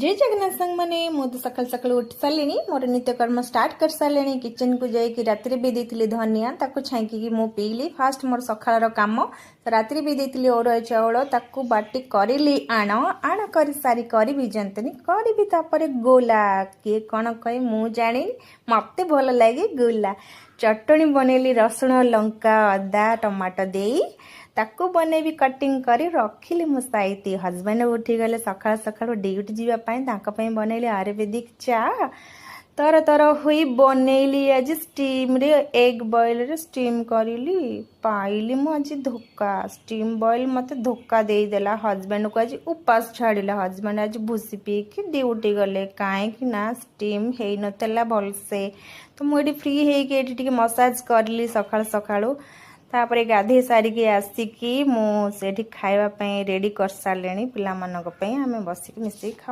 जय जगन्नाथ संग मैंने मु तो सकाल सकाल उठ सारे मोर नित्यकर्म स्टार्ट कर सारे किचन को जाकि राति भी देती धनिया ताको छाँकी मु पीली फास्ट मोर सकाळ काम राति भी देती अरुआ चाउल ताको बाटी करी आण आण कर सारी करी भी जानतनी करी तापर गोला किए कौन कहे मु जानी मत भल लगे गोला चटनी बनैली रसुण लंका अदा टमाटो दे ताकू बनैबी कटिंग करी रखिली मु साइती हजबैंड उठी गले सकाळ सकाळ ड्यूटी जीवाई बनैली आयुर्वेदिक चा तर तर हुई बनैली आज स्टीम रे एग बॉयल रे स्टीम करिली पाइली मु आज धोखा स्टीम बॉयल मते धोखा दे देला हजबैंड को आज उपास छाड़िला हजबैंड आज भूसी पी के ड्यूटी गले काहे कि ना स्टीम हेई नतला भलसे तो मुझे फ्री है मसाज करली सकाळ सकाळू तापर गाधे सारिकी आसिकी मुझे खावाई रेडी कर सारे पिला आम बसिक मिसिक खाऊ।